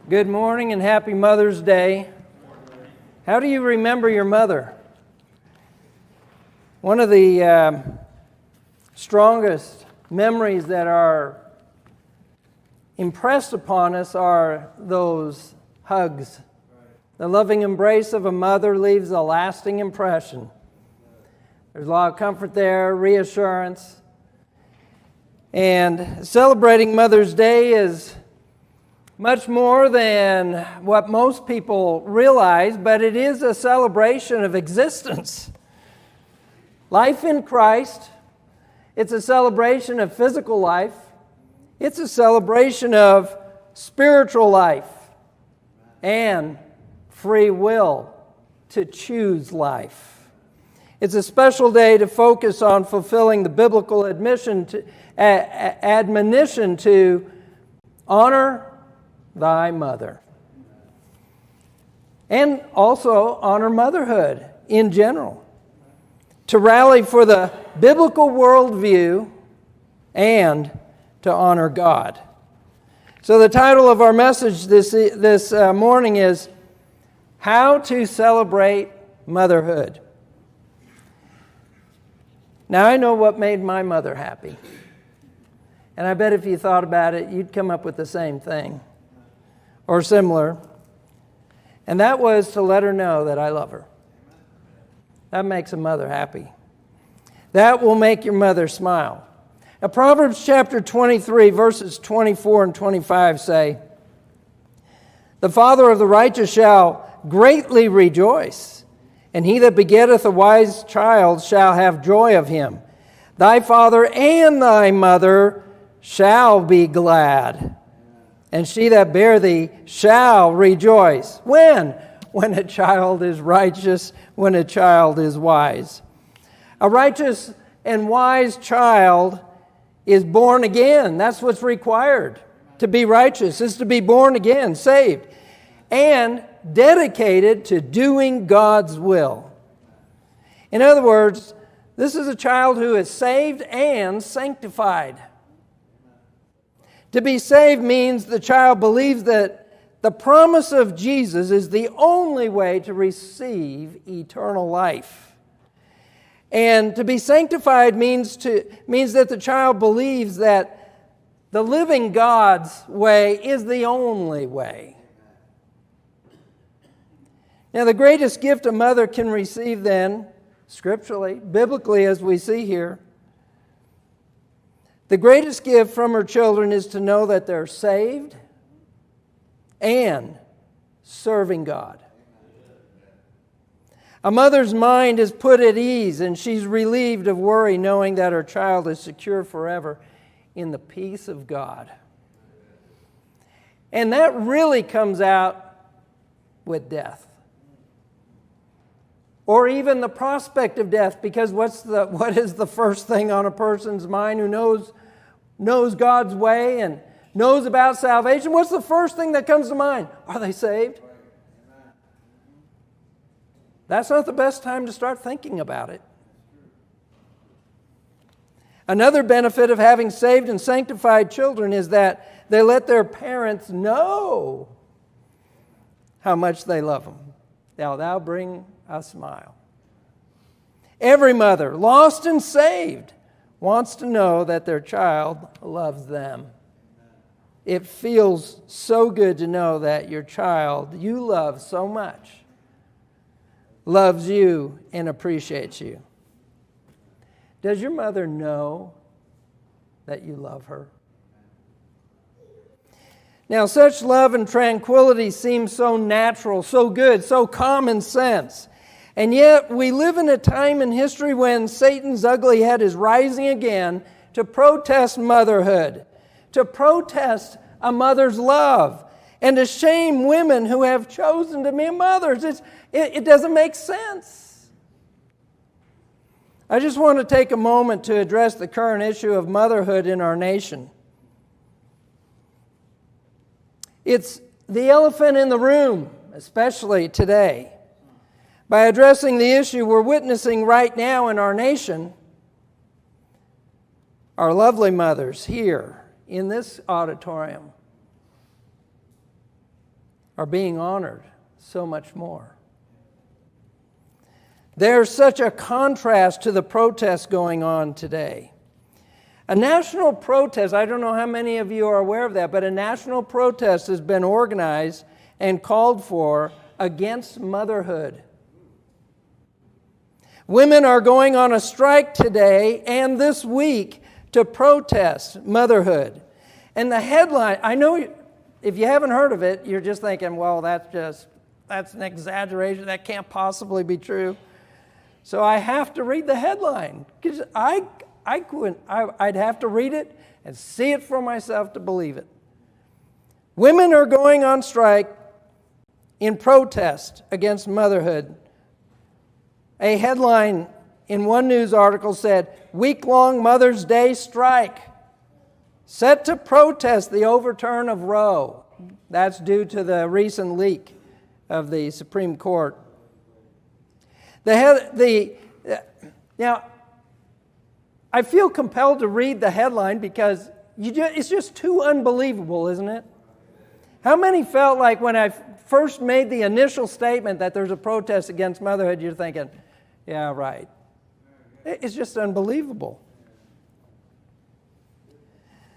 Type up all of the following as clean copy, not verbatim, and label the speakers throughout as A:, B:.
A: Good morning and happy Mother's Day. How do you remember your mother? One of the strongest memories that are impressed upon us are those hugs. The loving embrace of a mother leaves a lasting impression. There's a lot of comfort there, reassurance. And celebrating Mother's Day is much more than what most people realize, but it is a celebration of existence. Life in Christ, it's a celebration of physical life. It's a celebration of spiritual life and free will to choose life. It's a special day to focus on fulfilling the biblical admonition to honor thy mother. And also honor motherhood in general. To rally for the biblical worldview and to honor God. So the title of our message this morning is How to Celebrate Motherhood. Now I know what made my mother happy. And I bet if you thought about it, you'd come up with the same thing. Or similar, and that was to let her know that I love her. That makes a mother happy. That will make your mother smile. Now, Proverbs chapter 23, verses 24 and 25 say, "The father of the righteous shall greatly rejoice, and he that begetteth a wise child shall have joy of him. Thy father and thy mother shall be glad. And she that bare thee shall rejoice." When? When a child is righteous, when a child is wise. A righteous and wise child is born again. That's what's required. To be righteous is to be born again, saved, and dedicated to doing God's will. In other words, this is a child who is saved and sanctified. To be saved means the child believes that the promise of Jesus is the only way to receive eternal life. And to be sanctified means that the child believes that the living God's way is the only way. Now, the greatest gift a mother can receive then, scripturally, biblically as we see here, the greatest gift from her children is to know that they're saved and serving God. A mother's mind is put at ease and she's relieved of worry knowing that her child is secure forever in the peace of God. And that really comes out with death. Or even the prospect of death, because what is the first thing on a person's mind who knows God's way and knows about salvation? What's the first thing that comes to mind? Are they saved? That's not the best time to start thinking about it. Another benefit of having saved and sanctified children is that they let their parents know how much they love them. Now thou bring a smile. Every mother, lost and saved, wants to know that their child loves them. It feels so good to know that your child you love so much loves you and appreciates you. Does your mother know that you love her? Now, such love and tranquility seem so natural, so good, so common sense. And yet, we live in a time in history when Satan's ugly head is rising again to protest motherhood, to protest a mother's love, and to shame women who have chosen to be mothers. It doesn't make sense. I just want to take a moment to address the current issue of motherhood in our nation. It's the elephant in the room, especially today. By addressing the issue we're witnessing right now in our nation, our lovely mothers here in this auditorium are being honored so much more. There's such a contrast to the protests going on today. A national protest, I don't know how many of you are aware of that, but a national protest has been organized and called for against motherhood. Women are going on a strike today and this week to protest motherhood. And the headline, I know if you haven't heard of it, you're just thinking, well, that's an exaggeration. That can't possibly be true. So I have to read the headline because I'd have to read it and see it for myself to believe it. Women are going on strike in protest against motherhood. A headline in one news article said, "Week-long Mother's Day strike set to protest the overturn of Roe." That's due to the recent leak of the Supreme Court. Now, I feel compelled to read the headline because it's just too unbelievable, isn't it? How many felt like when I first made the initial statement that there's a protest against motherhood, you're thinking, yeah, right. It's just unbelievable.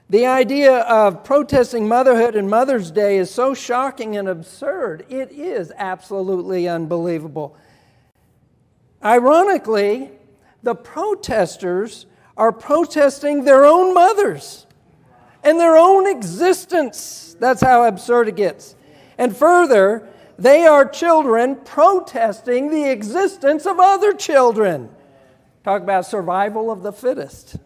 A: The idea of protesting motherhood and Mother's Day is so shocking and absurd. It is absolutely unbelievable. Ironically, the protesters are protesting their own mothers and their own existence. That's how absurd it gets. And further, they are children protesting the existence of other children. Talk about survival of the fittest.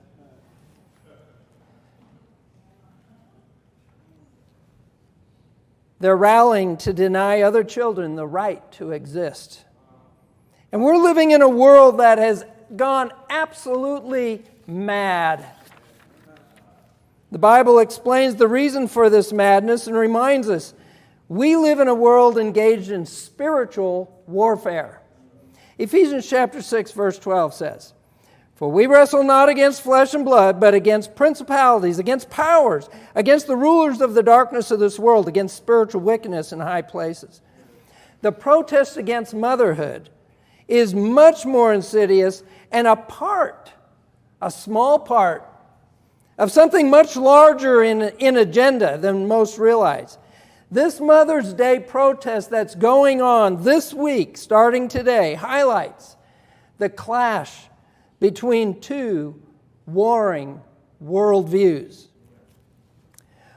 A: They're rallying to deny other children the right to exist. And we're living in a world that has gone absolutely mad. The Bible explains the reason for this madness and reminds us we live in a world engaged in spiritual warfare. Ephesians chapter 6, verse 12 says, "For we wrestle not against flesh and blood, but against principalities, against powers, against the rulers of the darkness of this world, against spiritual wickedness in high places." The protest against motherhood is much more insidious and a small part of something much larger in agenda than most realize. This Mother's Day protest that's going on this week, starting today, highlights the clash between two warring worldviews.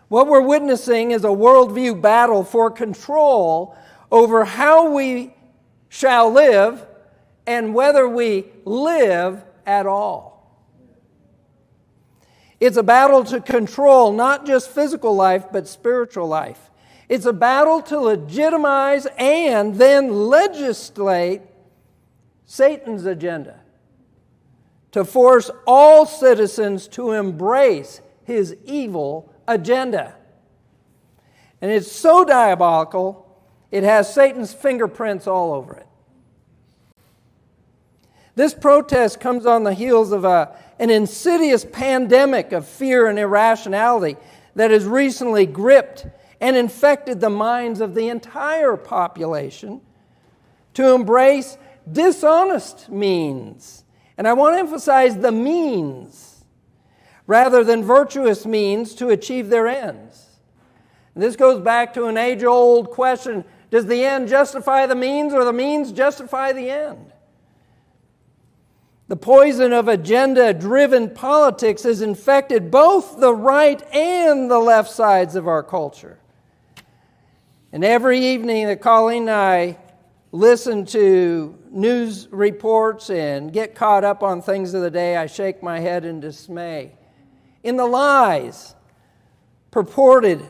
A: What we're witnessing is a worldview battle for control over how we shall live and whether we live at all. It's a battle to control not just physical life, but spiritual life. It's a battle to legitimize and then legislate Satan's agenda, to force all citizens to embrace his evil agenda. And it's so diabolical, it has Satan's fingerprints all over it. This protest comes on the heels of an insidious pandemic of fear and irrationality that has recently gripped and infected the minds of the entire population to embrace dishonest means. And I want to emphasize the means rather than virtuous means to achieve their ends. And this goes back to an age-old question, does the end justify the means or the means justify the end? The poison of agenda-driven politics has infected both the right and the left sides of our culture. And every evening that Colleen and I listen to news reports and get caught up on things of the day, I shake my head in dismay. In the lies purported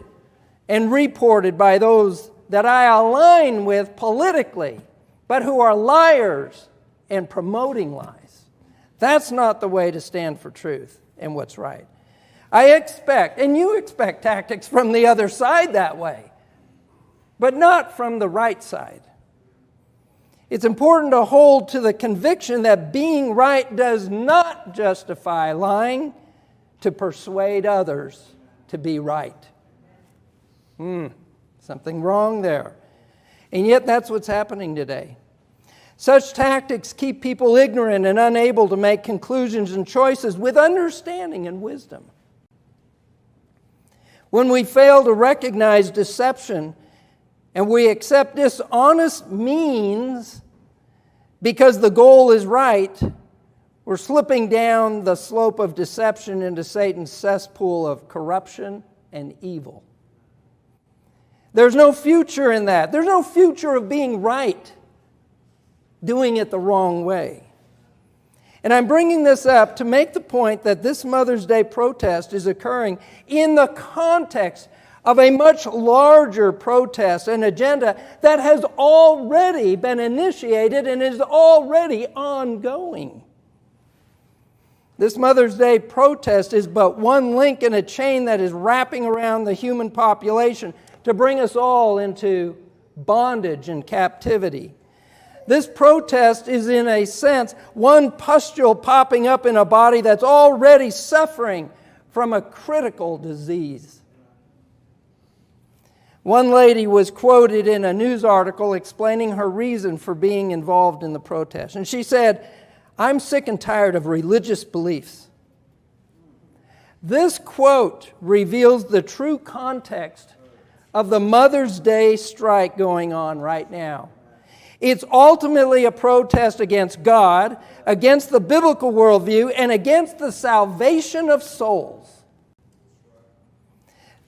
A: and reported by those that I align with politically, but who are liars and promoting lies. That's not the way to stand for truth and what's right. I expect, and you expect, tactics from the other side that way, but not from the right side. It's important to hold to the conviction that being right does not justify lying to persuade others to be right. Something wrong there. And yet that's what's happening today. Such tactics keep people ignorant and unable to make conclusions and choices with understanding and wisdom. When we fail to recognize deception and we accept dishonest means because the goal is right, we're slipping down the slope of deception into Satan's cesspool of corruption and evil. There's no future in that. There's no future of being right, doing it the wrong way. And I'm bringing this up to make the point that this Mother's Day protest is occurring in the context of a much larger protest and agenda that has already been initiated and is already ongoing. This Mother's Day protest is but one link in a chain that is wrapping around the human population to bring us all into bondage and captivity. This protest is, in a sense, one pustule popping up in a body that's already suffering from a critical disease. One lady was quoted in a news article explaining her reason for being involved in the protest. And she said, "I'm sick and tired of religious beliefs." This quote reveals the true context of the Mother's Day strike going on right now. It's ultimately a protest against God, against the biblical worldview, and against the salvation of souls.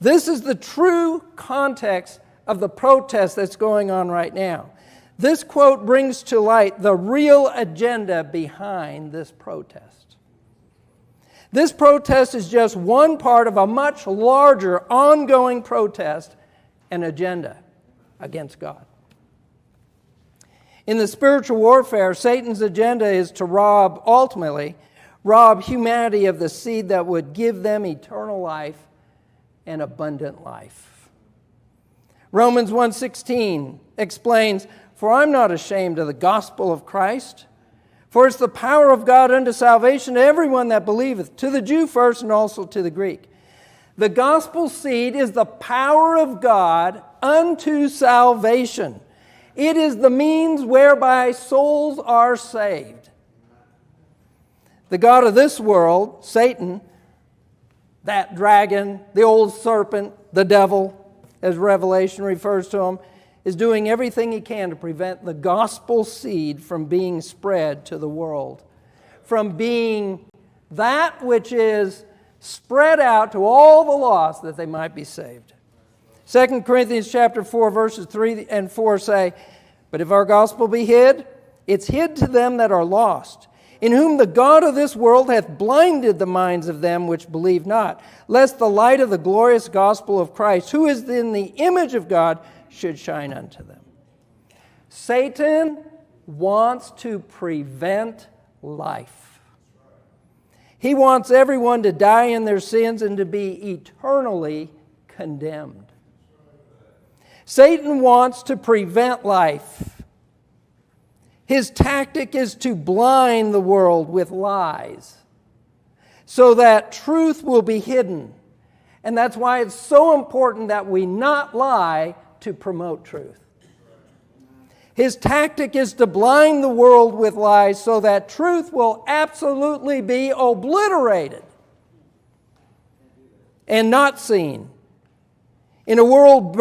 A: This is the true context of the protest that's going on right now. This quote brings to light the real agenda behind this protest. This protest is just one part of a much larger, ongoing protest and agenda against God. In the spiritual warfare, Satan's agenda is to ultimately rob humanity of the seed that would give them eternal life and abundant life. Romans 1:16 explains, "For I'm not ashamed of the gospel of Christ, for it's the power of God unto salvation to everyone that believeth, to the Jew first and also to the Greek." The gospel seed is the power of God unto salvation. It is the means whereby souls are saved. The god of this world, Satan, that dragon, the old serpent, the devil, as Revelation refers to him, is doing everything he can to prevent the gospel seed from being spread to the world, from being that which is spread out to all the lost that they might be saved. 2 Corinthians chapter 4, verses 3 and 4 say, "But if our gospel be hid, it's hid to them that are lost, in whom the God of this world hath blinded the minds of them which believe not, lest the light of the glorious gospel of Christ, who is in the image of God, should shine unto them." Satan wants to prevent life. He wants everyone to die in their sins and to be eternally condemned. Satan wants to prevent life. His tactic is to blind the world with lies so that truth will be hidden. And that's why it's so important that we not lie to promote truth. His tactic is to blind the world with lies so that truth will absolutely be obliterated and not seen. In a world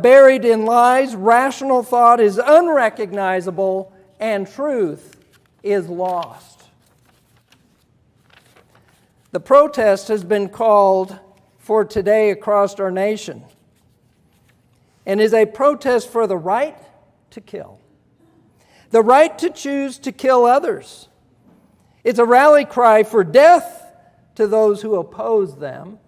A: buried in lies, rational thought is unrecognizable and truth is lost. The protest has been called for today across our nation and is a protest for the right to kill, the right to choose to kill others. It's a rally cry for death to those who oppose them.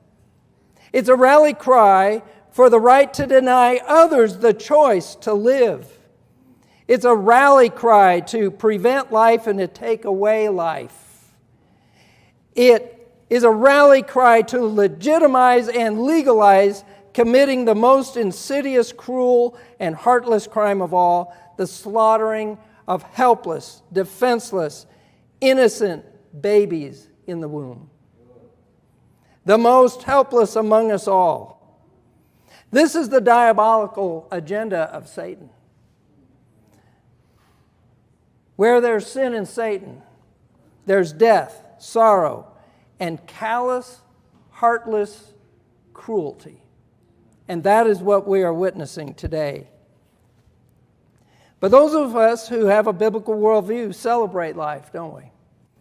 A: It's a rally cry for the right to deny others the choice to live. It's a rally cry to prevent life and to take away life. It is a rally cry to legitimize and legalize committing the most insidious, cruel, and heartless crime of all, the slaughtering of helpless, defenseless, innocent babies in the womb. The most helpless among us all. This is the diabolical agenda of Satan. Where there's sin in Satan, there's death, sorrow, and callous, heartless cruelty. And that is what we are witnessing today. But those of us who have a biblical worldview celebrate life, don't we?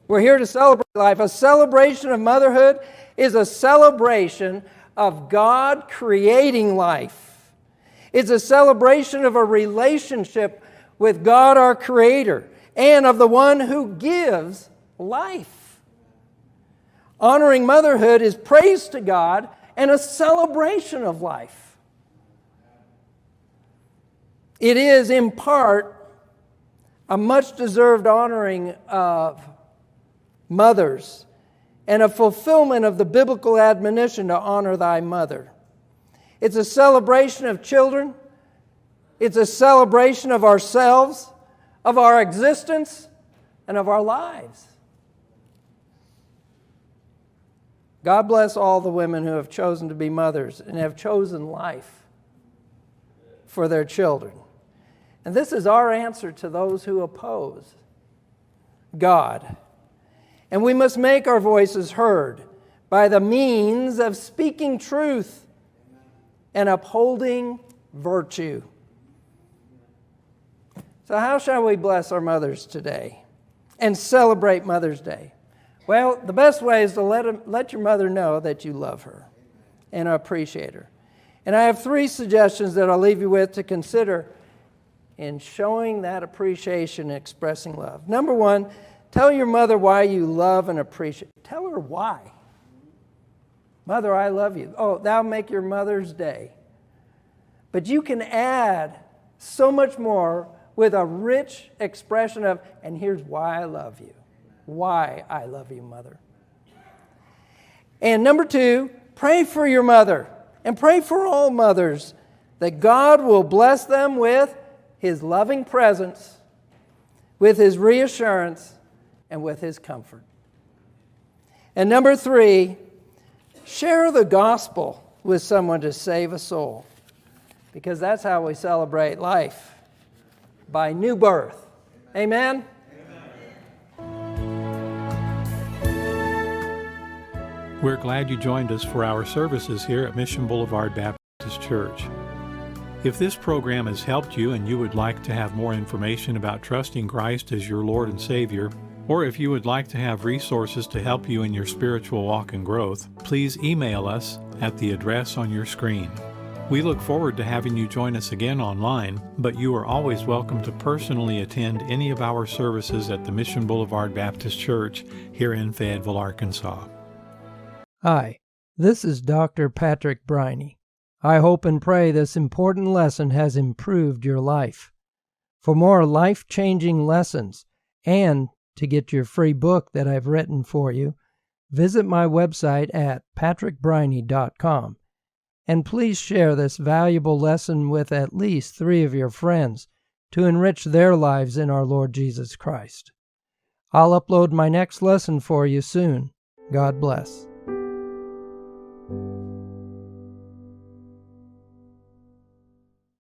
A: We're here to celebrate life. A celebration of motherhood is a celebration of God creating life. It's a celebration of a relationship with God, our Creator, and of the one who gives life. Honoring motherhood is praise to God and a celebration of life. It is, in part, a much-deserved honoring of mothers and a fulfillment of the biblical admonition to honor thy mother. It's a celebration of children. It's a celebration of ourselves, of our existence, and of our lives. God bless all the women who have chosen to be mothers and have chosen life for their children. And this is our answer to those who oppose God. And we must make our voices heard by the means of speaking truth and upholding virtue. So how shall we bless our mothers today and celebrate Mother's Day? Well, the best way is to let your mother know that you love her and appreciate her. And I have 3 suggestions that I'll leave you with to consider in showing that appreciation and expressing love. Number 1, tell your mother why you love and appreciate. Tell her why. Mother, I love you. Oh, that'll make your Mother's Day. But you can add so much more with a rich expression of, and here's why I love you. Why I love you, Mother. And number 2, pray for your mother and pray for all mothers that God will bless them with His loving presence, with His reassurance, and with His comfort. And number 3, share the gospel with someone to save a soul, because that's how we celebrate life, by new birth. Amen?
B: We're glad you joined us for our services here at Mission Boulevard Baptist Church. If this program has helped you and you would like to have more information about trusting Christ as your Lord and Savior, or if you would like to have resources to help you in your spiritual walk and growth, please email us at the address on your screen. We look forward to having you join us again online, but you are always welcome to personally attend any of our services at the Mission Boulevard Baptist Church here in Fayetteville, Arkansas.
A: Hi, this is Dr. Patrick Briney. I hope and pray this important lesson has improved your life. For more life-changing lessons and to get your free book that I've written for you, visit my website at patrickbriney.com. And please share this valuable lesson with at least 3 of your friends to enrich their lives in our Lord Jesus Christ. I'll upload my next lesson for you soon. God bless.